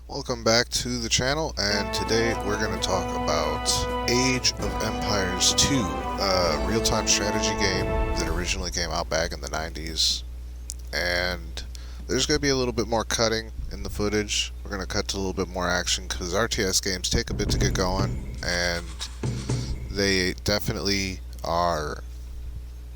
Welcome back to the channel, and today we're going to talk about Age of Empires 2, a real-time strategy game that originally came out back in the 90s. And there's going to be a little bit more cutting in the footage. We're going to cut to a little bit more action because RTS games take a bit to get going, and they definitely are.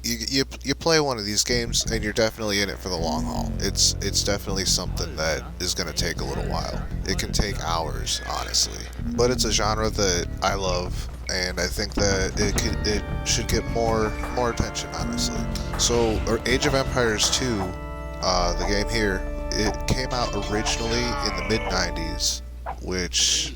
You play one of these games and you're definitely in it for the long haul. It's definitely something that is going to take a little while. It can take hours, honestly, but it's a genre that I love, and I think that it should get more attention, honestly. So, Age of Empires 2, the game here, it came out originally in the mid '90s, which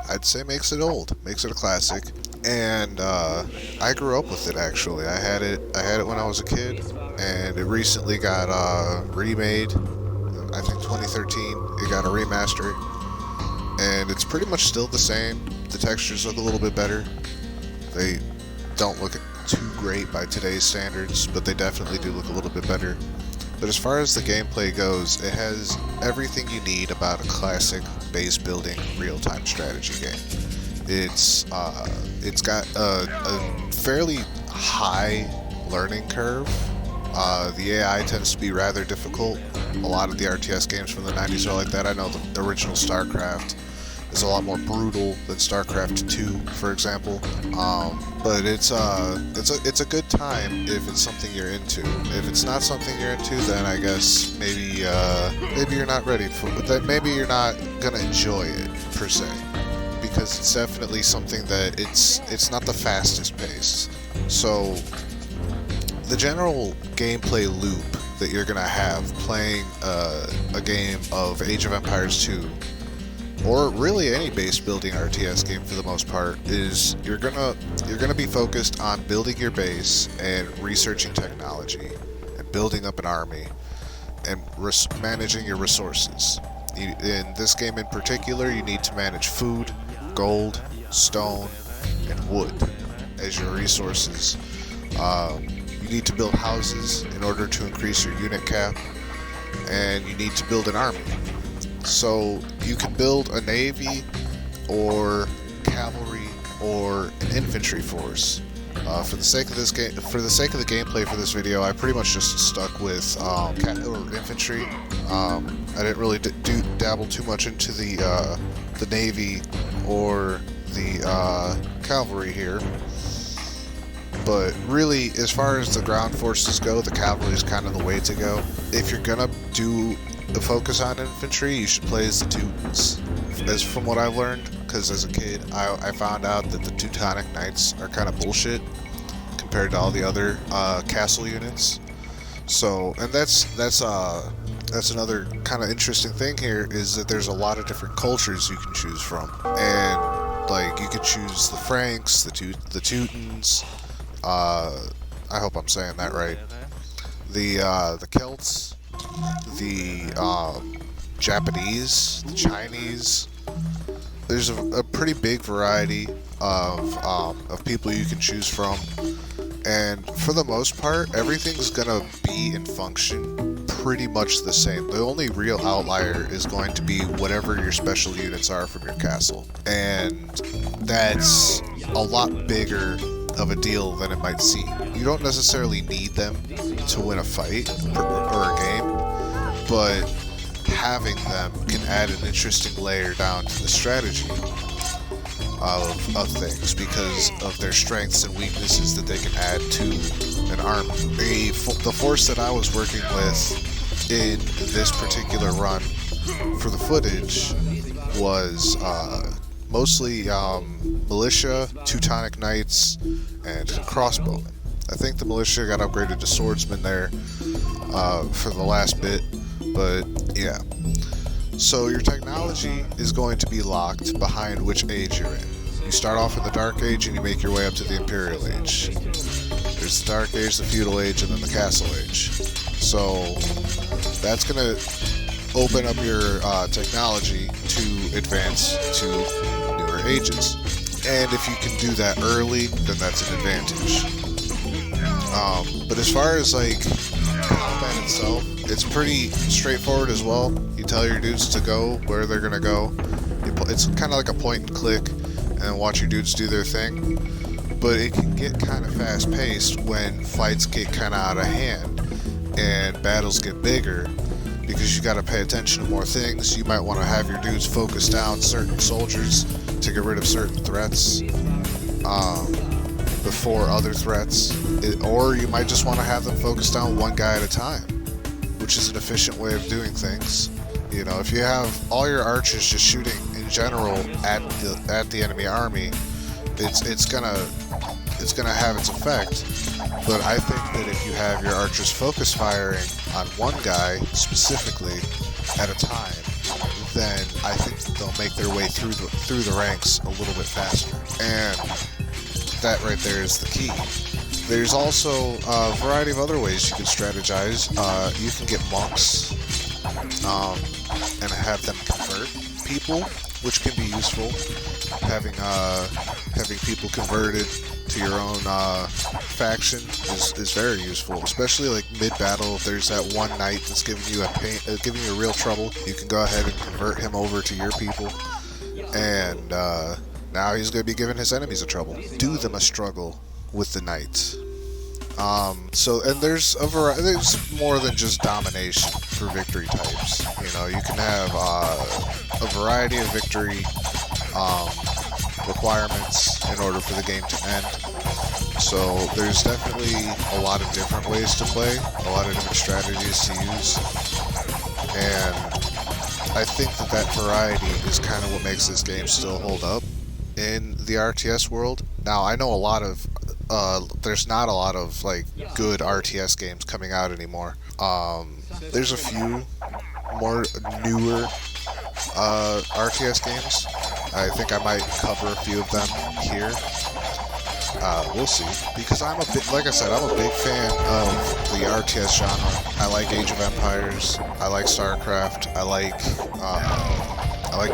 I'd say makes it old, makes it a classic. And I grew up with it, actually. I had it when I was a kid, and it recently got remade. I think 2013. It got a remaster, and it's pretty much still the same. The textures look a little bit better. They don't look too great by today's standards, but they definitely do look a little bit better. But as far as the gameplay goes, it has everything you need about a classic base building real-time strategy game. It's got a fairly high learning curve. The AI tends to be rather difficult. A lot of the RTS games from the 90s are like that. I know the original StarCraft is a lot more brutal than StarCraft 2, for example. But it's a good time if it's something you're into. If it's not something you're into, then I guess maybe you're not ready for that. Maybe you're not gonna enjoy it per se, because it's definitely something that it's not the fastest paced. So the general gameplay loop that you're gonna have playing a game of Age of Empires 2, or really any base building RTS game for the most part, is you're gonna be focused on building your base and researching technology and building up an army and managing your resources. In this game in particular, you need to manage food, gold, stone, and wood as your resources. You need to build houses in order to increase your unit cap, and you need to build an army. So you can build a navy, or cavalry, or an infantry force. For the sake of this game, for the sake of the gameplay for this video, I pretty much just stuck with infantry. I didn't really dabble too much into the navy or the cavalry here. But really, as far as the ground forces go, the cavalry is kind of the way to go. If you're gonna do the focus on infantry, you should play as the Teutons, as from what I've learned, because as a kid, I found out that the Teutonic Knights are kind of bullshit compared to all the other castle units. So, and that's another kind of interesting thing here, is that there's a lot of different cultures you can choose from, and like you could choose the Franks, the Teutons. I hope I'm saying that right. The Celts, the Japanese, the Chinese. There's a pretty big variety of people you can choose from, and for the most part, everything's gonna be in function pretty much the same. The only real outlier is going to be whatever your special units are from your castle, and that's a lot bigger of a deal than it might seem. You don't necessarily need them to win a fight or a game, but having them can add an interesting layer down to the strategy of things, because of their strengths and weaknesses that they can add to an army. The force that I was working with in this particular run for the footage was mostly militia, Teutonic Knights, and crossbowmen. I think the militia got upgraded to swordsmen there for the last bit, but yeah. So your technology is going to be locked behind which age you're in. You start off in the Dark Age and you make your way up to the Imperial Age. There's the Dark Age, the Feudal Age, and then the Castle Age. So that's going to open up your technology to advance to newer ages. And if you can do that early, then that's an advantage. But as far as like combat itself, It's pretty straightforward as well. You tell your dudes to go where they're gonna go. It's kind of like a point and click, and then watch your dudes do their thing. But it can get kind of fast paced when fights get kind of out of hand and battles get bigger, because you got to pay attention to more things. You might want to have your dudes focus down certain soldiers to get rid of certain threats before other threats, or you might just want to have them focus down one guy at a time, which is an efficient way of doing things. You know, if you have all your archers just shooting in general at the enemy army, it's gonna have its effect. But I think that if you have your archers focus firing on one guy specifically at a time, then I think that they'll make their way through the ranks a little bit faster. And that right there is the key. There's also a variety of other ways you can strategize. You can get monks and have them convert people, which can be useful. Having people converted to your own faction is very useful, especially like mid-battle. If there's that one knight that's giving you real trouble, you can go ahead and convert him over to your people, and now he's going to be giving his enemies a trouble. Do them a struggle with the knight. And there's there's more than just domination for victory types. You know, you can have a variety of victory requirements in order for the game to end. So there's definitely a lot of different ways to play, a lot of different strategies to use, and I think that variety is kind of what makes this game still hold up in the RTS world. Now, I know there's not a lot of like good RTS games coming out anymore. There's a few more newer RTS games. I think I might cover a few of them here. We'll see, because I'm a big fan of the RTS genre. I like Age of Empires. I like StarCraft. I like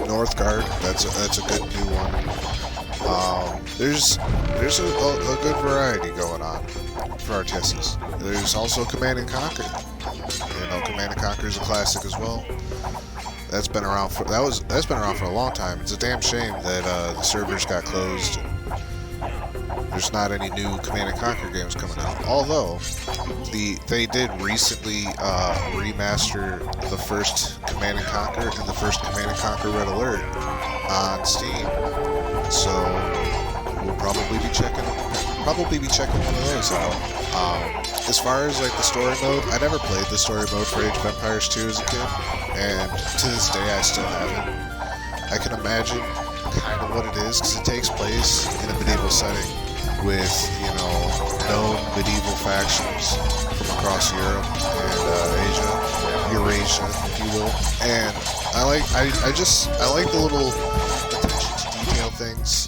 Northgard. That's a good new one. There's a good variety going on for RTSs. There's also Command and Conquer. You know, Command and Conquer is a classic as well. That's been around for a long time. It's a damn shame that the servers got closed. There's not any new Command and Conquer games coming out. Although they did recently remaster the first Command and Conquer and the first Command and Conquer Red Alert on Steam. So we'll probably be checking one of those out. As far as like the story mode, I never played the story mode for Age of Empires 2 as a kid, and to this day I still haven't. I can imagine kind of what it is, because it takes place in a medieval setting with, you know, known medieval factions from across Europe and Eurasia, if you will. And I like the little attention to detail things,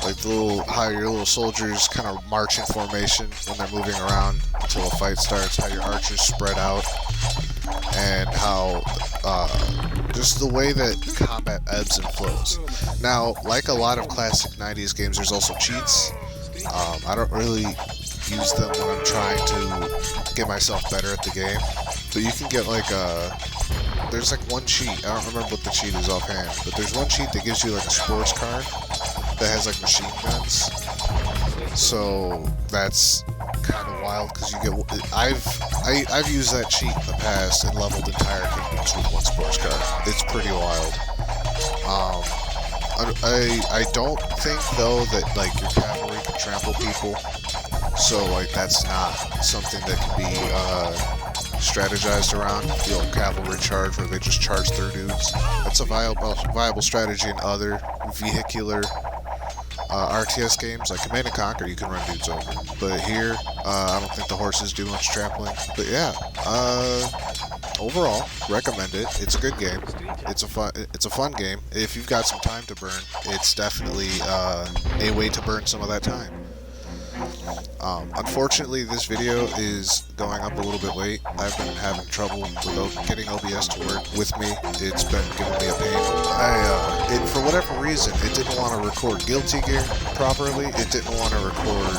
like how your little soldiers kind of march in formation when they're moving around until a fight starts, how your archers spread out, and how just the way that combat ebbs and flows. Now, like a lot of classic 90s games, there's also cheats. I don't really use them when I'm trying to get myself better at the game, but you can get like there's like one cheat, I don't remember what the cheat is offhand, but there's one cheat that gives you like a sports car that has like machine guns. So that's kind of wild, because you get I've used that cheat in the past and leveled entire kingdoms with one sports car. It's pretty wild. I don't think though that like your cavalry can trample people, so like that's not something that can be strategized around. The old cavalry charge where they just charge their dudes. That's a viable strategy in other vehicular RTS games like Command and Conquer. You can run dudes over, but here I don't think the horses do much trampling. But yeah, overall, recommend it. It's a good game. It's a fun game. If you've got some time to burn, it's definitely a way to burn some of that time. Unfortunately, this video is going up a little bit late. I've been having trouble with getting OBS to work with me. It's been giving me a pain. For whatever reason, it didn't want to record Guilty Gear properly. It didn't want to record.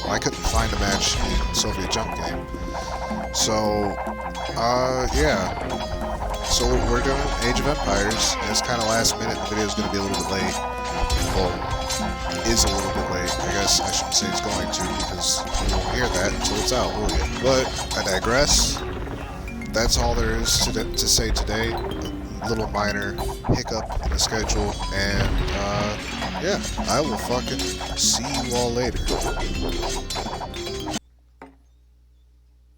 I couldn't find a match in Soviet Jump Game. So, yeah. So we're doing Age of Empires. And it's kind of last minute. The video is going to be a little bit late. Well, is a little bit late. I guess I shouldn't say it's going to because you won't hear that until it's out, will you? But I digress. That's all there is to say today. A little minor hiccup in the schedule. And, yeah, I will fucking see you all later.